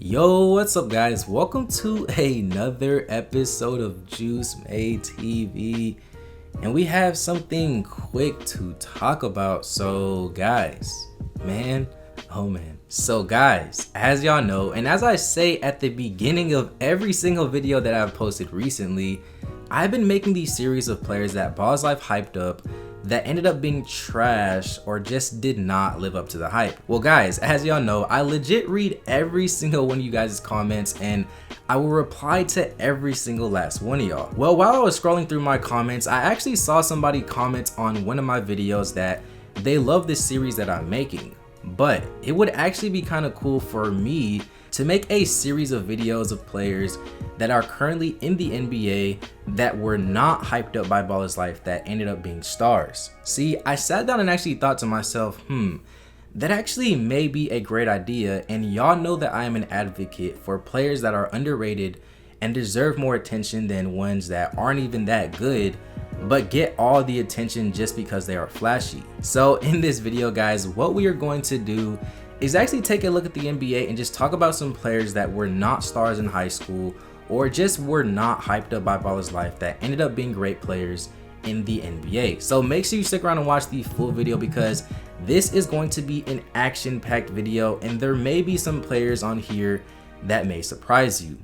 Yo, what's up guys? Welcome to another episode of Juice Made TV. And we have something quick to talk about. So guys, So guys, as y'all know, and as I say at the beginning of every single video that I've posted recently, I've been making these series of players that Ballislife hyped up that ended up being trash or just did not live up to the hype. Well guys, as y'all know, I legit read every single one of you guys' comments and I will reply to every single last one of y'all. Well, while I was scrolling through my comments, I actually saw somebody comment on one of my videos that they love this series that I'm making, but it would actually be kind of cool for me to make a series of videos of players that are currently in the NBA that were not hyped up by Ballislife that ended up being stars. See, I sat down and actually thought to myself, that actually may be a great idea, and y'all know that I am an advocate for players that are underrated and deserve more attention than ones that aren't even that good but get all the attention just because they are flashy. So in this video guys, what we are going to do is actually take a look at the NBA and just talk about some players that were not stars in high school or just were not hyped up by Ballislife that ended up being great players in the NBA. So make sure you stick around and watch the full video because this is going to be an action-packed video and there may be some players on here that may surprise you.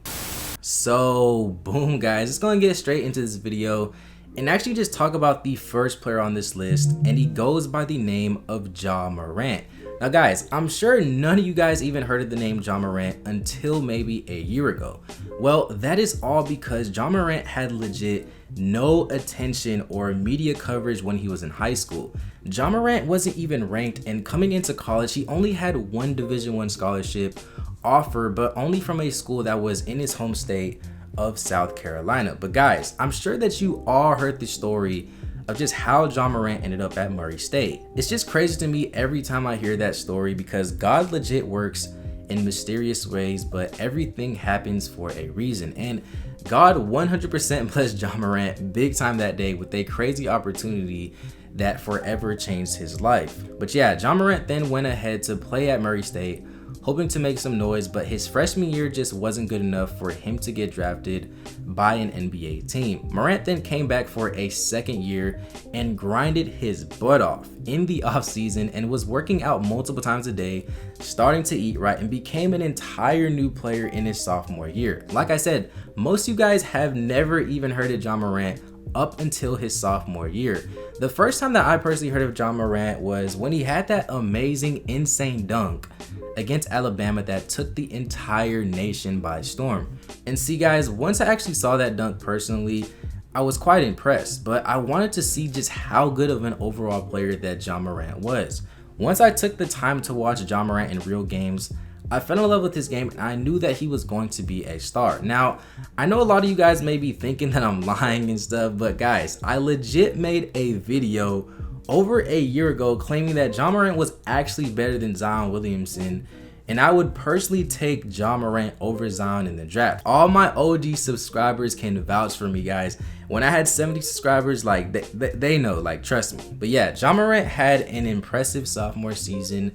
So boom guys, let's go and get straight into this video and actually just talk about the first player on this list, and he goes by the name of Ja Morant. Now guys, I'm sure none of you guys even heard of the name Ja Morant until maybe a year ago. Well, that is all because Ja Morant had legit no attention or media coverage when he was in high school. Ja Morant wasn't even ranked, and coming into college, he only had one Division I scholarship offer, but only from a school that was in his home state of South Carolina. But guys, I'm sure that you all heard the story of just how Ja Morant ended up at Murray State. It's just crazy to me every time I hear that story because God legit works in mysterious ways, but everything happens for a reason. And God 100% blessed Ja Morant big time that day with a crazy opportunity that forever changed his life. But yeah, Ja Morant then went ahead to play at Murray State, hoping to make some noise, but his freshman year just wasn't good enough for him to get drafted by an NBA team. Morant then came back for a second year and grinded his butt off in the offseason and was working out multiple times a day, starting to eat right, and became an entire new player in his sophomore year. Like I said, most of you guys have never even heard of Ja Morant up until his sophomore year. The first time that I personally heard of Ja Morant was when he had that amazing, insane dunk against Alabama that took the entire nation by storm. And see guys, once I actually saw that dunk personally, I was quite impressed, but I wanted to see just how good of an overall player that Ja Morant was. Once I took the time to watch Ja Morant in real games, I fell in love with his game and I knew that he was going to be a star. Now, I know a lot of you guys may be thinking that I'm lying and stuff, but guys, I legit made a video over a year ago claiming that Ja Morant was actually better than Zion Williamson, and I would personally take Ja Morant over Zion in the draft. All my OG subscribers can vouch for me guys. When I had 70 subscribers, like they know, like trust me. But yeah, Ja Morant had an impressive sophomore season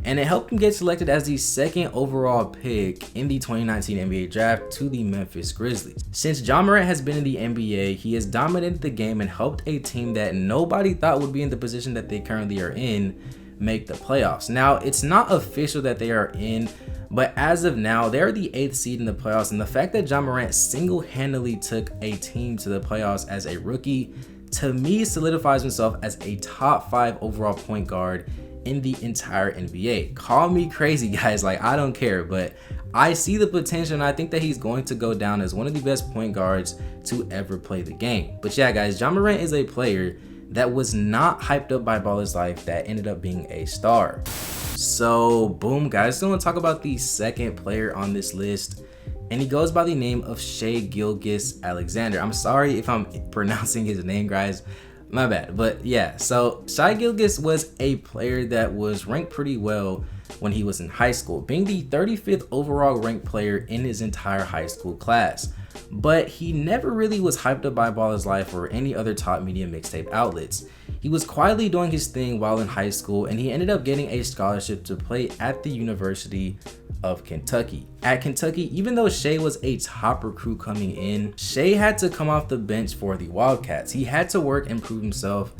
and it helped him get selected as the second overall pick in the 2019 NBA draft to the Memphis Grizzlies. Since Ja Morant has been in the NBA, he has dominated the game and helped a team that nobody thought would be in the position that they currently are in make the playoffs. Now, it's not official that they are in, but as of now, they're the 8th seed in the playoffs, and the fact that Ja Morant single-handedly took a team to the playoffs as a rookie, to me solidifies himself as a top 5 overall point guard in the entire NBA. Call me crazy guys, like I don't care, but I see the potential and I think that he's going to go down as one of the best point guards to ever play the game. But yeah guys, Ja Morant is a player that was not hyped up by Ballislife that ended up being a star. So boom guys, so I want to talk about the second player on this list, and he goes by the name of gilgeous-alexander. I'm sorry if I'm pronouncing his name guys, my bad. But yeah, so Shai Gilgeous was a player that was ranked pretty well when he was in high school, being the 35th overall ranked player in his entire high school class. But he never really was hyped up by Ballislife or any other top media mixtape outlets. He was quietly doing his thing while in high school, and he ended up getting a scholarship to play at the University of Kentucky. At Kentucky, even though Shai was a top recruit coming in, Shai had to come off the bench for the Wildcats. He had to work and prove himself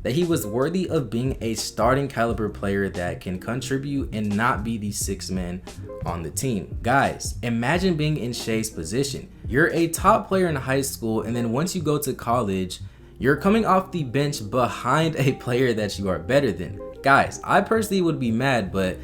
that he was worthy of being a starting caliber player that can contribute and not be the sixth man on the team. Guys, imagine being in Shai's position. You're a top player in high school, and then once you go to college, you're coming off the bench behind a player that you are better than. Guys, I personally would be mad, but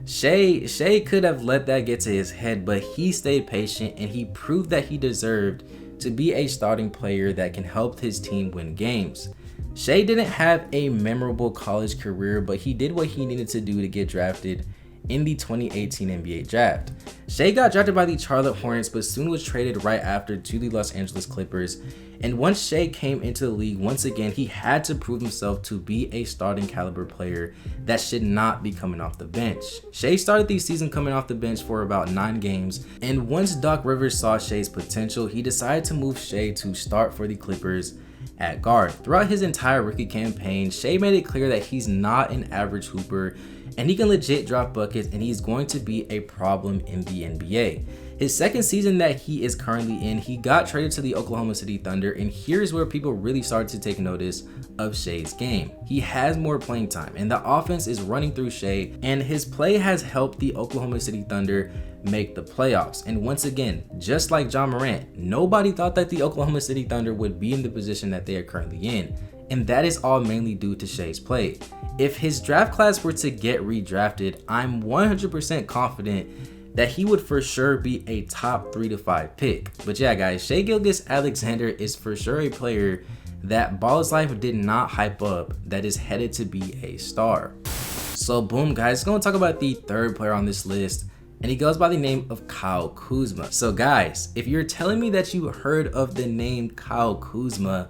Shai could have let that get to his head, but he stayed patient and he proved that he deserved to be a starting player that can help his team win games. Shai didn't have a memorable college career, but he did what he needed to do to get drafted in the 2018 NBA draft. Shai got drafted by the Charlotte Hornets, but soon was traded right after to the Los Angeles Clippers. And once Shai came into the league, once again, he had to prove himself to be a starting caliber player that should not be coming off the bench. Shai started the season coming off the bench for about 9 games, and once Doc Rivers saw Shai's potential, he decided to move Shai to start for the Clippers at guard. Throughout his entire rookie campaign, Shai made it clear that he's not an average hooper and he can legit drop buckets, and he's going to be a problem in the NBA. His second season that he is currently in, he got traded to the Oklahoma City Thunder, and here's where people really started to take notice of Shai's game. He has more playing time, and the offense is running through Shai, and his play has helped the Oklahoma City Thunder make the playoffs. And once again, just like Ja Morant, nobody thought that the Oklahoma City Thunder would be in the position that they are currently in, and that is all mainly due to Shai's play. If his draft class were to get redrafted, I'm 100% confident that he would for sure be a top 3 to 5 pick. But yeah, guys, Shai Gilgeous-Alexander is for sure a player that Ballislife did not hype up that is headed to be a star. So boom, guys, going to talk about the third player on this list, and he goes by the name of Kyle Kuzma. So guys, if you're telling me that you heard of the name Kyle Kuzma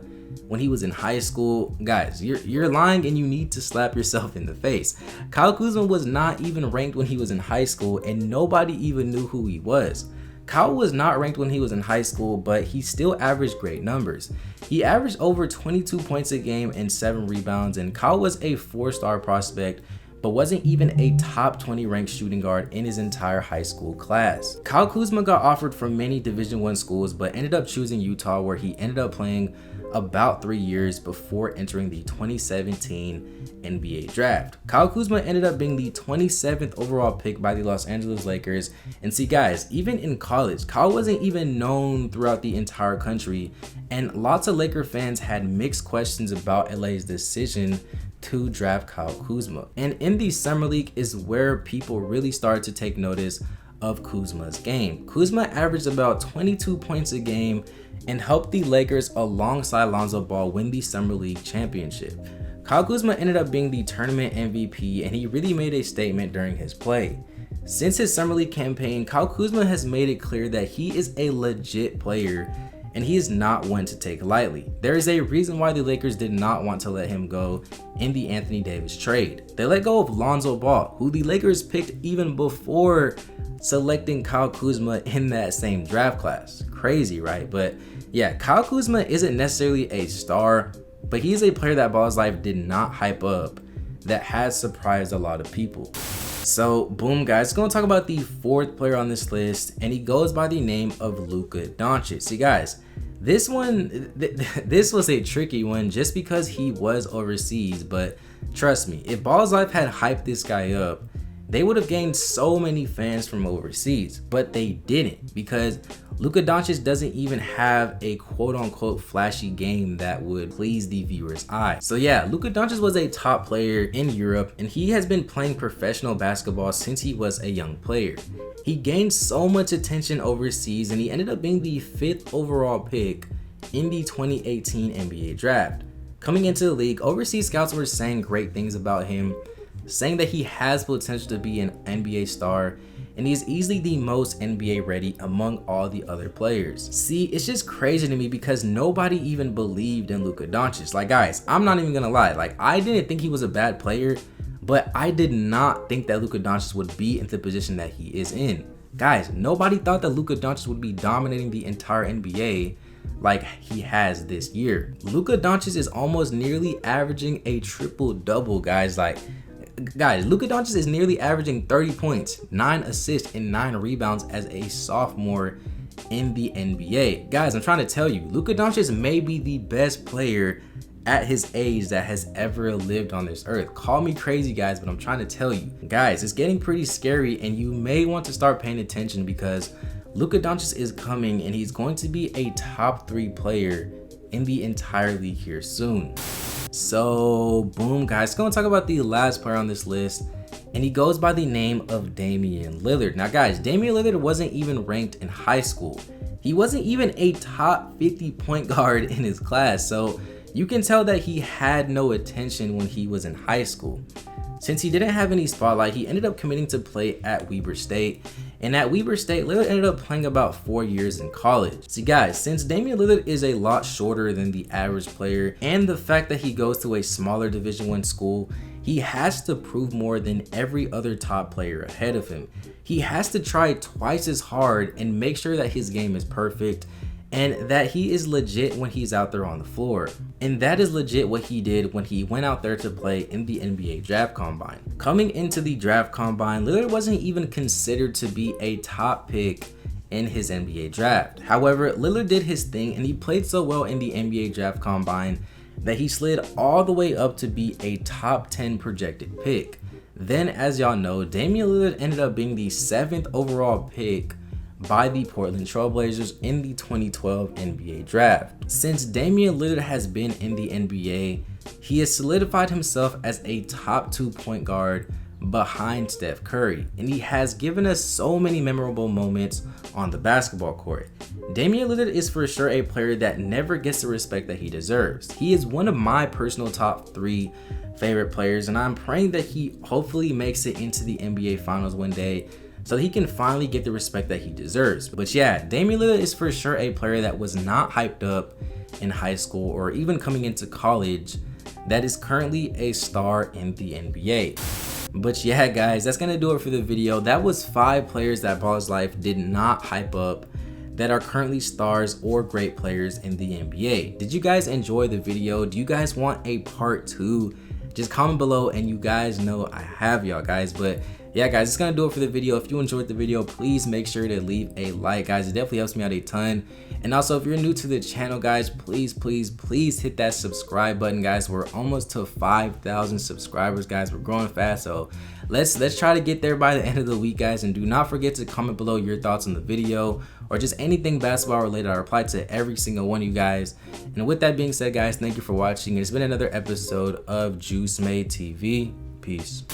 when he was in high school, guys, you're lying, and you need to slap yourself in the face. Kyle Kuzma was not even ranked when he was in high school, and nobody even knew who he was. Kyle was not ranked when he was in high school, but he still averaged great numbers. He averaged over 22 points a game and 7 rebounds, and Kyle was a 4-star prospect, but wasn't even a top 20 ranked shooting guard in his entire high school class. Kyle Kuzma got offered from many Division I schools, but ended up choosing Utah, where he ended up playing about 3 years before entering the 2017 NBA draft. Kyle Kuzma ended up being the 27th overall pick by the Los Angeles Lakers. And see, guys, even in college, Kyle wasn't even known throughout the entire country, and lots of Laker fans had mixed questions about LA's decision to draft Kyle Kuzma. And in the Summer League is where people really started to take notice of Kuzma's game. Kuzma averaged about 22 points a game and helped the Lakers alongside Lonzo Ball win the Summer League championship. Kyle Kuzma ended up being the tournament MVP, and he really made a statement during his play. Since his Summer League campaign, Kyle Kuzma has made it clear that he is a legit player, and he is not one to take lightly. There is a reason why the Lakers did not want to let him go in the Anthony Davis trade. They let go of Lonzo Ball, who the Lakers picked even before selecting Kyle Kuzma in that same draft class. Crazy, right? But yeah, Kyle Kuzma isn't necessarily a star, but he's a player that Ballislife did not hype up that has surprised a lot of people. So boom, guys, going to talk about the fourth player on this list, and he goes by the name of Luka Doncic. See, guys, this one, this was a tricky one just because he was overseas, but trust me, if Ballislife had hyped this guy up, they would have gained so many fans from overseas, but they didn't, because Luka Doncic doesn't even have a quote-unquote flashy game that would please the viewer's eye. So yeah, Luka Doncic was a top player in Europe, and he has been playing professional basketball since he was a young player. He gained so much attention overseas, and he ended up being the 5th overall pick in the 2018 NBA draft. Coming into the league, overseas scouts were saying great things about him, saying that he has potential to be an NBA star, and he's easily the most NBA ready among all the other players. See, it's just crazy to me because nobody even believed in Luka Doncic. Like, guys, I'm not even gonna lie, like, I didn't think he was a bad player, but I did not think that Luka Doncic would be in the position that he is in. Guys, nobody thought that Luka Doncic would be dominating the entire NBA like he has this year. Luka Doncic is almost nearly averaging a triple-double, guys. Like, guys, Luka Doncic is nearly averaging 30 points, 9 assists, and 9 rebounds as a sophomore in the NBA. Guys, I'm trying to tell you, Luka Doncic may be the best player at his age that has ever lived on this earth. Call me crazy, guys, but I'm trying to tell you. Guys, it's getting pretty scary, and you may want to start paying attention because Luka Doncic is coming, and he's going to be a top 3 player in the entire league here soon. So, boom, guys, going to talk about the last player on this list, and he goes by the name of Damian Lillard. Now, guys, Damian Lillard wasn't even ranked in high school. He wasn't even a top 50 point guard in his class, so you can tell that he had no attention when he was in high school. Since he didn't have any spotlight, he ended up committing to play at Weber State. And at Weber State, Lillard ended up playing about 4 years in college. See guys, since Damian Lillard is a lot shorter than the average player, and the fact that he goes to a smaller Division I school, he has to prove more than every other top player ahead of him. He has to try twice as hard and make sure that his game is perfect, and that he is legit when he's out there on the floor. And that is legit what he did when he went out there to play in the NBA Draft Combine. Coming into the Draft Combine, Lillard wasn't even considered to be a top pick in his NBA draft. However, Lillard did his thing, and he played so well in the NBA Draft Combine that he slid all the way up to be a top 10 projected pick. Then, as y'all know, Damian Lillard ended up being the 7th overall pick by the Portland Trail Blazers in the 2012 NBA draft. Since Damian Lillard has been in the NBA, he has solidified himself as a top 2 point guard behind Steph Curry, and he has given us so many memorable moments on the basketball court. Damian Lillard is for sure a player that never gets the respect that he deserves. He is one of my personal top 3 favorite players, and I'm praying that he hopefully makes it into the NBA Finals one day, so he can finally get the respect that he deserves. But yeah, Damian Lillard is for sure a player that was not hyped up in high school or even coming into college that is currently a star in the NBA. But yeah, guys, that's gonna do it for the video. That was 5 players that Ballislife did not hype up that are currently stars or great players in the NBA. Did you guys enjoy the video? Do you guys want a part 2? Just comment below, and you guys know I have y'all, guys. But yeah, guys, it's gonna do it for the video. If you enjoyed the video, please make sure to leave a like, guys. It definitely helps me out a ton. And also, if you're new to the channel, guys, please hit that subscribe button, guys. We're almost to 5,000 subscribers, guys. We're growing fast, so let's try to get there by the end of the week, guys. And do not forget to comment below your thoughts on the video or just anything basketball related. I reply to every single one of you guys. And with that being said, guys, thank you for watching. It's been another episode of Juice Made TV. Peace.